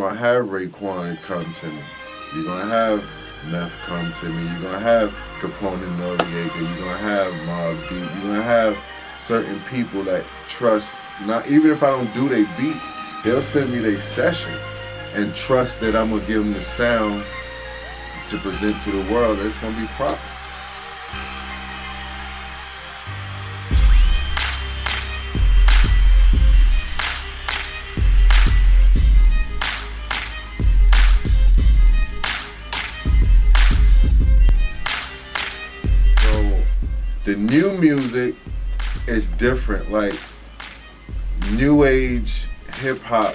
You're gonna have Raekwon come to me. You're gonna have Meth come to me. You're gonna have Capone and Noriega. You're gonna have Mobb Deep. You're gonna have certain people that trust. Not even if I don't do their beat, they'll send me their session and trust that I'm gonna give them the sound to present to the world. It's gonna be proper. So the new music is different. Like new age hip hop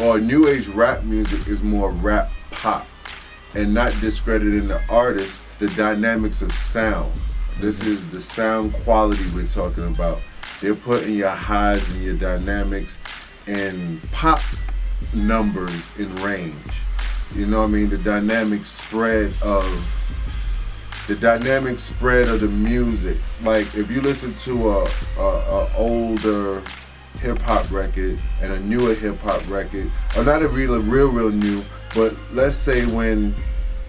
or new age rap music is more rap pop and not discrediting the artist, the dynamics of sound. This is the sound quality we're talking about. They're putting your highs and your dynamics and pop numbers in range. You know what I mean? The dynamic spread of the music. Like if you listen to a older hip hop record and a newer hip hop record, or not a real new, but let's say when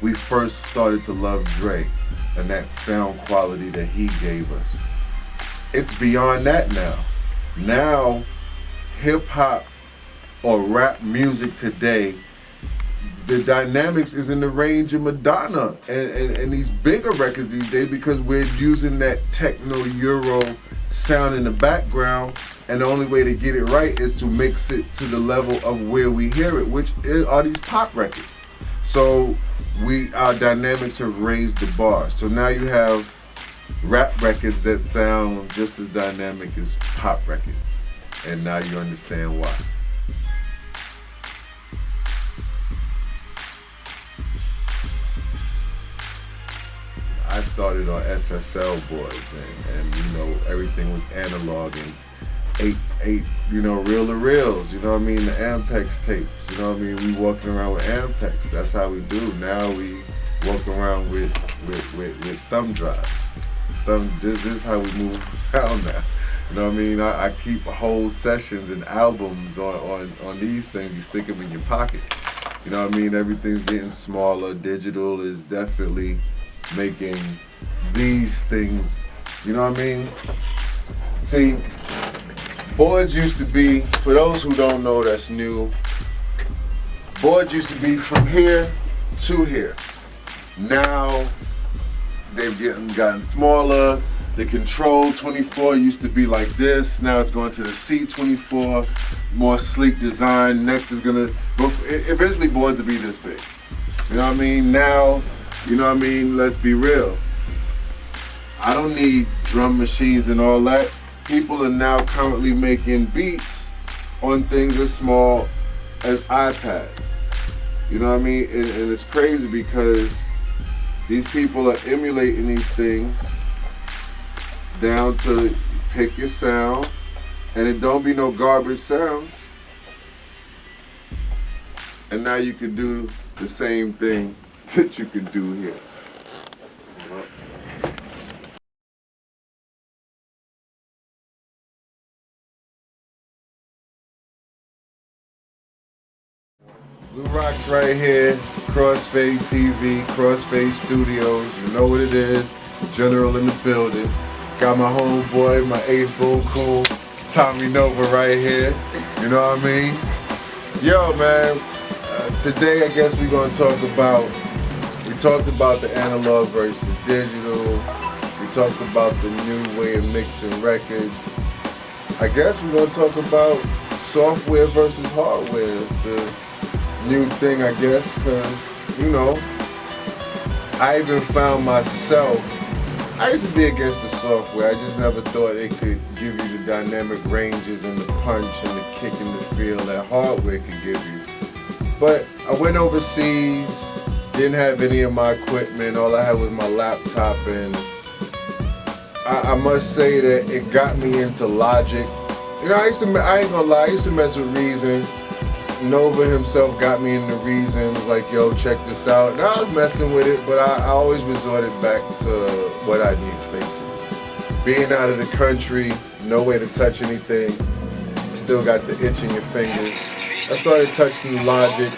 we first started to love Dre and that sound quality that he gave us, it's beyond that now. Now, hip hop or rap music today, the dynamics is in the range of Madonna and these bigger records these days, because we're using that techno euro sound in the background, and the only way to get it right is to mix it to the level of where we hear it, which are these pop records. So our dynamics have raised the bar. So now you have rap records that sound just as dynamic as pop records, and now you understand why. I started on SSL boards, and you know, everything was analog and eight, you know, reel to reels, you know what I mean, the Ampex tapes, you know what I mean, we walking around with Ampex, that's how we do. Now we walk around with thumb drives. This is how we move around now. You know what I mean? I keep whole sessions and albums on these things. You stick them in your pocket. You know what I mean? Everything's getting smaller. Digital is definitely making these things, you know what I mean? See, boards used to be, for those who don't know that's new, boards used to be from here to here. Now they've gotten smaller. The Control 24 used to be like this. Now it's going to the C24, more sleek design. Next is gonna, eventually boards will be this big. You know what I mean? Now, you know what I mean? Let's be real. I don't need drum machines and all that. People are now currently making beats on things as small as iPads. You know what I mean? And it's crazy because these people are emulating these things down to pick your sound, and it don't be no garbage sound. And now you can do the same thing that you can do here. Blue Rocks right here, Crossfade TV, Crossfade Studios, you know what it is, General in the building. Got my homeboy, my ace boom cool, Tommy Nova right here, you know what I mean? Yo man, today I guess we're gonna talk about, we talked about the analog versus digital, we talked about the new way of mixing records. I guess we're gonna talk about software versus hardware, the new thing, I guess, because, you know, I even found myself, I used to be against the software. I just never thought it could give you the dynamic ranges and the punch and the kick and the feel that hardware could give you. But I went overseas, didn't have any of my equipment, all I had was my laptop, and I must say that it got me into Logic. You know, I ain't gonna lie, I used to mess with Reason. Nova himself got me into Reason, was like, yo, check this out. And I was messing with it, but I always resorted back to what I need, basically. Being out of the country, no way to touch anything. still got the itch in your fingers. I started touching the Logic,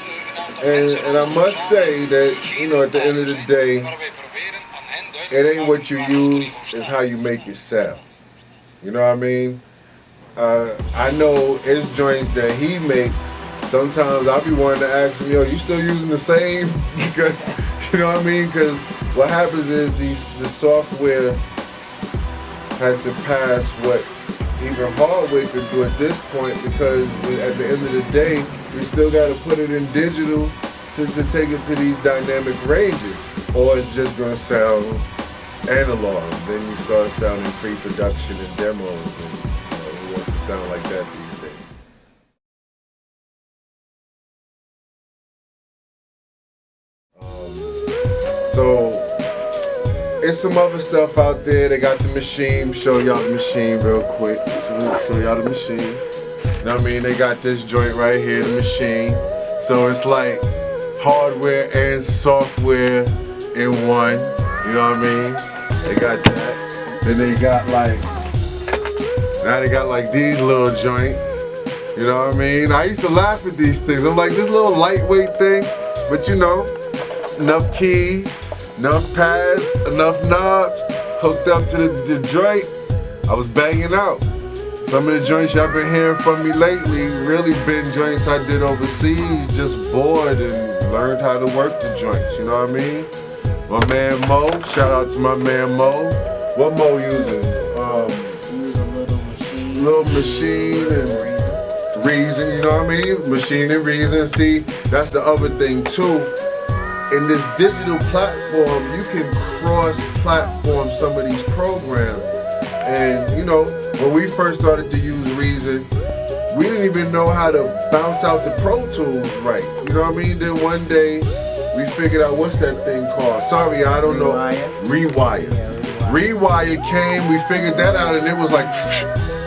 and I must say that, you know, at the end of the day, it ain't what you use, it's how you make it sound. You know what I mean? I know it's joints that he makes. Sometimes I'll be wanting to ask him, yo, you still using the same? Because, you know what I mean? Because what happens is the software has surpassed what even hardware could do at this point, because at the end of the day, we still got to put it in digital to take it to these dynamic ranges, or it's just going to sound analog. Then you start sounding pre-production and demos, and you know, who wants to sound like that these days? So it's some other stuff out there. They got the machine. Show y'all the machine real quick. Show y'all the machine. You know what I mean? They got this joint right here, the machine. So it's like hardware and software in one. You know what I mean? They got that. Then they got now they got like these little joints. You know what I mean? I used to laugh at these things. I'm like, this little lightweight thing, but you know, enough keys, enough pads, enough knobs, hooked up to the joint. I was banging out. Some of the joints y'all been hearing from me lately really been joints I did overseas, just bored and learned how to work the joints, you know what I mean? My man Mo, shout out to my man Mo. What Mo using? Using Little Machine and Reason, you know what I mean? Machine and Reason. See, that's the other thing too. In this digital platform, you can cross-platform some of these programs. And you know, when we first started to use Reason, we didn't even know how to bounce out the Pro Tools right. You know what I mean? Then one day, we figured out, what's that thing called? Sorry, I don't know. Rewire. Yeah, Rewire came, we figured that out, and it was like,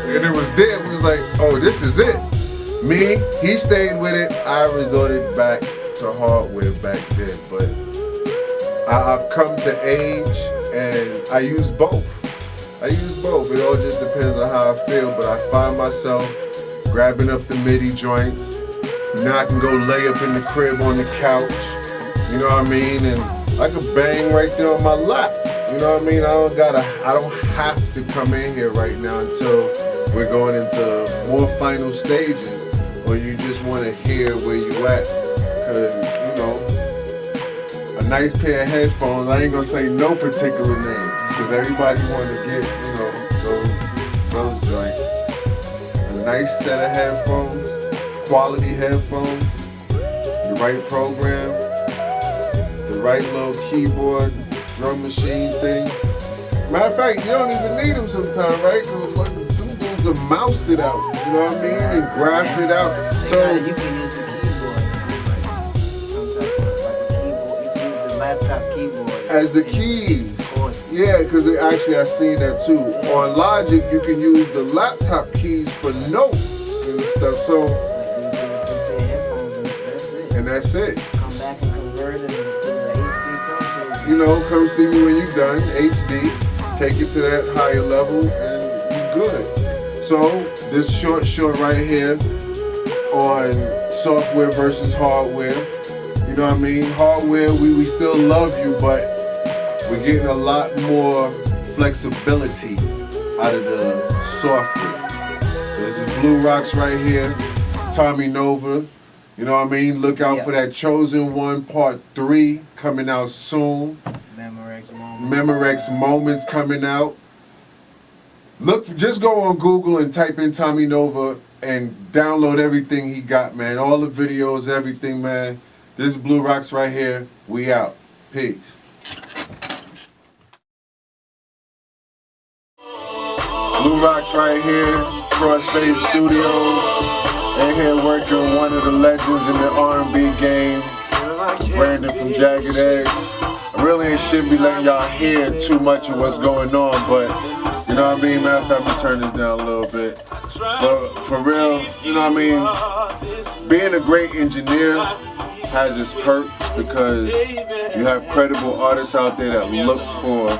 and it was there. We was like, oh, this is it. Me, he stayed with it. I resorted back to hardware back then, but I've come to age, and I use both. It all just depends on how I feel, but I find myself grabbing up the MIDI joints. Now I can go lay up in the crib on the couch. You know what I mean? And I could bang right there on my lap. You know what I mean? I don't have to come in here right now until we're going into more final stages, or you just want to hear where you at. Cause, you know, a nice pair of headphones, I ain't gonna say no particular name, because everybody want to get, you know, those joints. A nice set of headphones, quality headphones, the right program, the right little keyboard, drum machine thing. Matter of fact, you don't even need them sometimes, right? Because some dudes will mouse it out, you know what I mean? And graph it out. So you can use the keyboard now, like some type of like a keyboard. You can use the laptop keyboard as the keys. Chords. Yeah, because actually I've seen that too. On Logic, you can use the laptop keys for notes and stuff. So, Like you can put the headphones in, that's it. and that's it. Come back and convert it into the HD Pro Tools. You know, come see me when you're done, HD, take it to that higher level, and you're good. So, this short right here on software versus hardware. You know what I mean? Hardware, we still love you, but we're getting a lot more flexibility out of the software. This is Blue Rocks right here, Tommy Nova. You know what I mean? Look out for that Chosen One Part 3 coming out soon. Memorex Moments coming out. Just go on Google and type in Tommy Nova and download everything he got, man. All the videos, everything, man. This is Blue Rocks right here. We out. Peace. Blue Rocks right here, Crossfade Studios. They're here working with one of the legends in the R&B game, Brandon from Jagged Edge. I really shouldn't be letting y'all hear too much of what's going on, but you know what I mean? Matter of fact, I'm gonna turn this down a little bit. But for real, you know what I mean? Being a great engineer has its perks, because you have credible artists out there that look for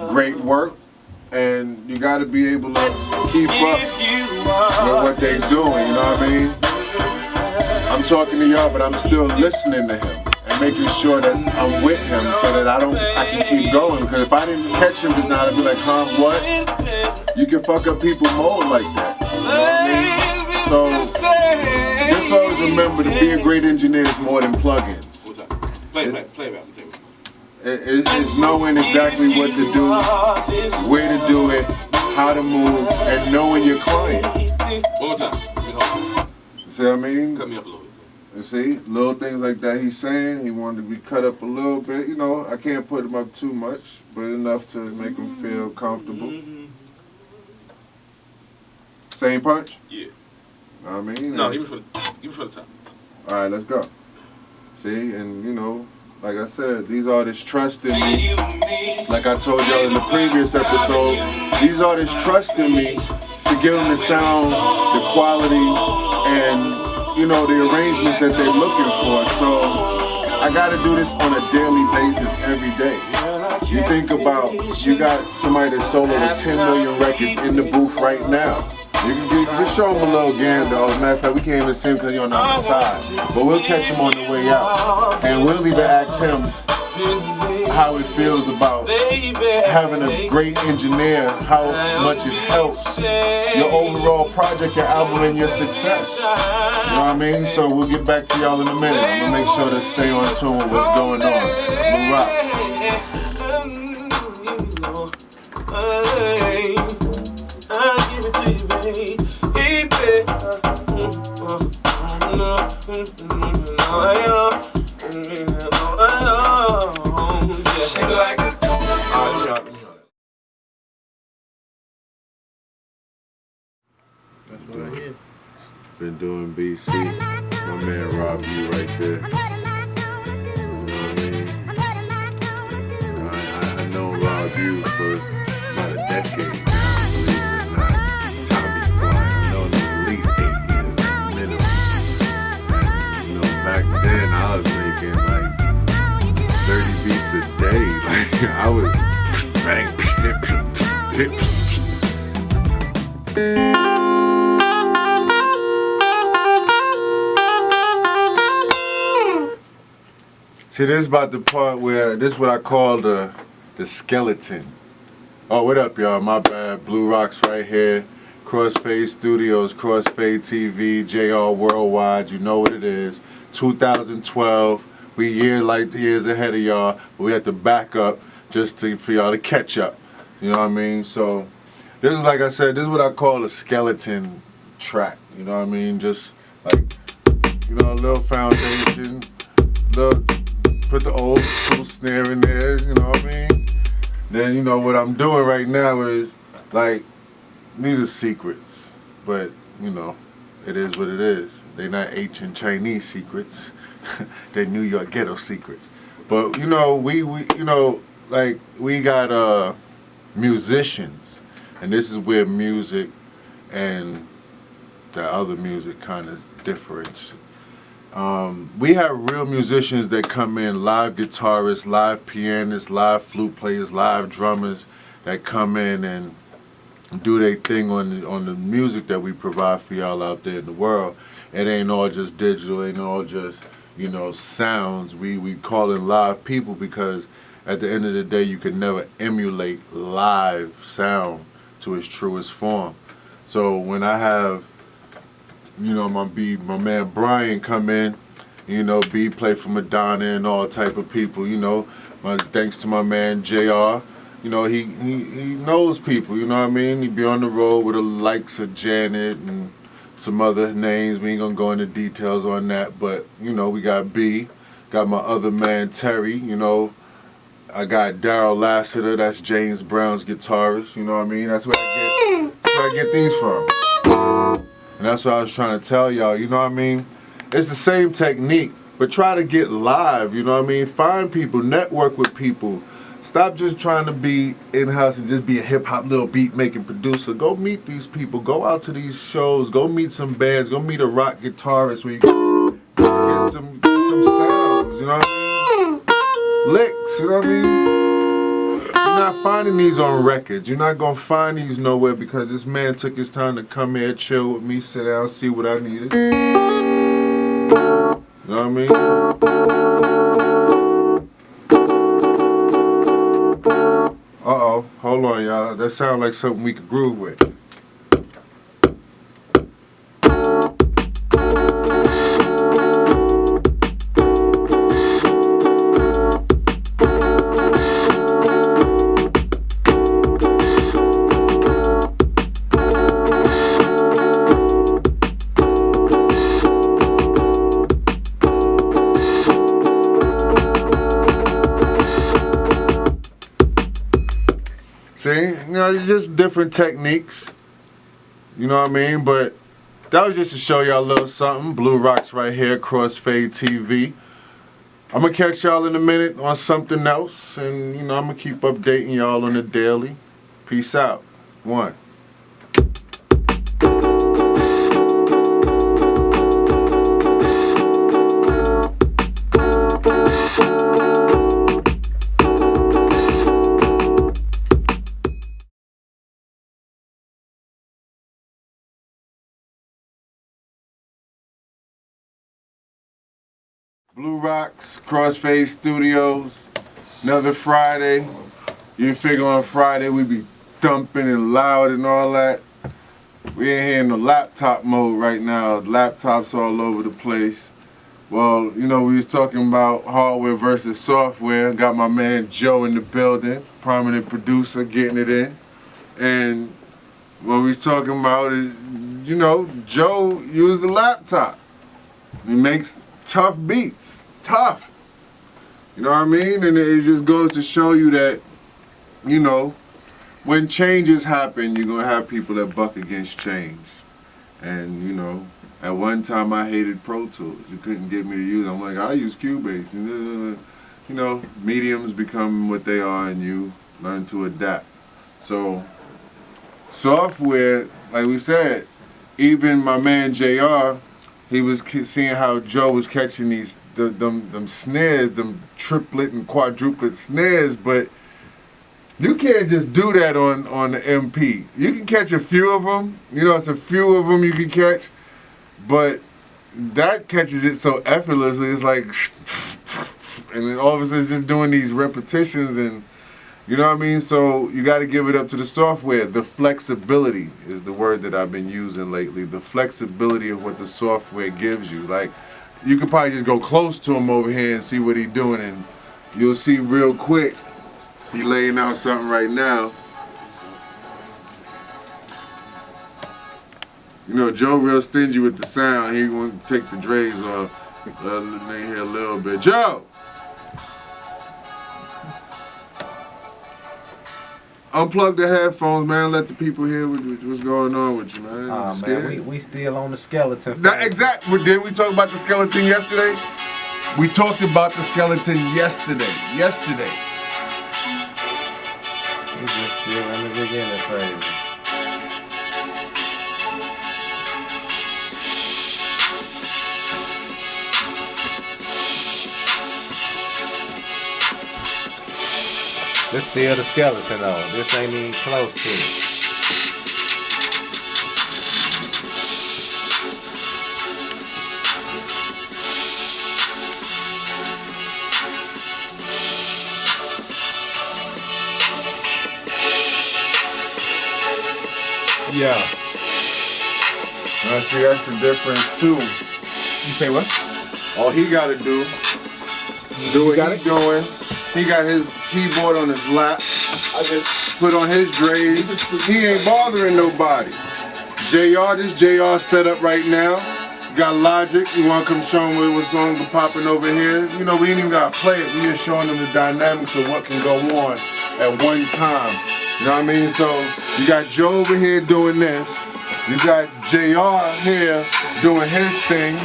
great work. and you got to be able to keep up with what they doing, you know what I mean? I'm talking to y'all, but I'm still listening to him and making sure that I'm with him so that I can keep going. Because if I didn't catch him just now, I'd be like, huh, what? You can fuck up people's mode like that. You know what I mean? So just always remember to be a great engineer is more than plugins. Play back. It's knowing exactly what to do, where to do it, how to move, and knowing your client. One more time. You see what I mean? Cut me up a little bit. You see, little things like that he's saying. He wanted to be cut up a little bit. You know, I can't put him up too much, but enough to make him feel comfortable. Same punch? Yeah. Know what I mean? No, give me for the top. All right, let's go. See, and you know, like I said, these artists trust in me. Like I told y'all in the previous episode, these artists trust in me to give them the sound, the quality, and you know, the arrangements that they're looking for. So I gotta do this on a daily basis every day. You think about, you got somebody that soloed 10 million records in the booth right now. You can just show him a little gander. As a matter of fact, we can't even see him because he's on the other side. But we'll catch him on the way out. And we'll even ask him how it feels about having a great engineer, how much it helps your overall project, your album, and your success. You know what I mean? So we'll get back to y'all in a minute. I'm going to make sure to stay on tune with what's going on. We'll rock. Been doing BC, my man Rob U right there. You know what I mean? I know Rob U for about a decade now, believe it or not. Time be flying. I know him at least 8 years minimum. And, you know, back then I was making like 30 beats a day. Like I was bang, See, this is about the part where, this is what I call the skeleton. Oh, what up, y'all? My bad. Blue Rocks right here. Crossfade Studios, Crossfade TV, JR Worldwide. You know what it is. 2012. We years ahead of y'all. We had to back up just for y'all to catch up. You know what I mean? So, this is, like I said, this is what I call a skeleton track. You know what I mean? Just like, you know, a little foundation, put the old school snare in there, you know what I mean? Then, you know, what I'm doing right now is, like, these are secrets, but, you know, it is what it is. They're not ancient Chinese secrets. They're New York ghetto secrets. But, you know, we got musicians, and this is where music and the other music kind of differentiates. We have real musicians that come in, live guitarists, live pianists, live flute players, live drummers that come in and do their thing on the music that we provide for y'all out there in the world. It ain't all just digital, it ain't all just, you know, sounds. We call in live people because at the end of the day you can never emulate live sound to its truest form. So when I have, you know, my man Brian come in, you know, B play for Madonna and all type of people, you know. Thanks to my man JR, you know, he knows people, you know what I mean? He be on the road with the likes of Janet and some other names. We ain't gonna go into details on that, but, you know, we got B, got my other man Terry, you know. I got Daryl Lassiter, that's James Brown's guitarist, you know what I mean? That's where I get these from. And that's what I was trying to tell y'all, you know what I mean? It's the same technique, but try to get live, you know what I mean? Find people, network with people. Stop just trying to be in-house and just be a hip-hop little beat-making producer. Go meet these people. Go out to these shows. Go meet some bands. Go meet a rock guitarist where you get some sounds, you know what I mean? Licks, you know what I mean? not finding these on records. You're not gonna find these nowhere because this man took his time to come here, chill with me, sit down, see what I needed. You know what I mean? Uh-oh, hold on, y'all. That sounds like something we could groove with. See, it's just different techniques. You know what I mean? But that was just to show y'all a little something. Blue Rocks right here, Crossfade TV. I'm going to catch y'all in a minute on something else. And, I'm going to keep updating y'all on the daily. Peace out. One. Blue Rocks, Crossfade Studios, another Friday. You figure on Friday we be thumping and loud and all that. We in here in the laptop mode right now. Laptops all over the place. Well, we was talking about hardware versus software. Got my man Joe in the building, prominent producer, getting it in. And what we was talking about is, Joe used the laptop. He makes tough beats. Tough. You know what I mean? And it just goes to show you that, when changes happen, you're going to have people that buck against change. And, at one time I hated Pro Tools. You couldn't get me to use it. I'm like, I use Cubase. Mediums become what they are and you learn to adapt. So, software, like we said, even my man JR, he was seeing how Joe was catching these them snares, them triplet and quadruplet snares, but you can't just do that on the MP. You can catch a few of them, it's a few of them you can catch, but that catches it so effortlessly. It's like, and then all of a sudden it's just doing these repetitions, and you know what I mean? So you got to give it up to the software. The flexibility is the word that I've been using lately. The flexibility of what the software gives you. Like, you could probably just go close to him over here and see what he's doing, and you'll see real quick he laying out something right now. Joe real stingy with the sound. He want to take the drays off. Let me hear a little bit. Joe! Unplug the headphones, man. Let the people hear what's going on with you, man. Man, we still on the skeleton. Exactly. Did we talk about the skeleton yesterday? We talked about the skeleton yesterday. We just still in the beginning phase. This still the skeleton though. This ain't even close to it. Yeah. See, that's the difference too. You say what? All he gotta do what he's doing. He got his keyboard on his lap. I just put on his drays. He ain't bothering nobody. This JR setup right now. Got Logic. You want to come show him what song popping over here? We ain't even got to play it. We just showing them the dynamics of what can go on at one time. You know what I mean? So you got Joe over here doing this. You got JR here doing his thing.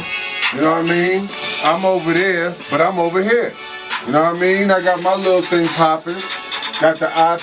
You know what I mean? I'm over there, but I'm over here. You know what I mean? I got my little thing popping. Got the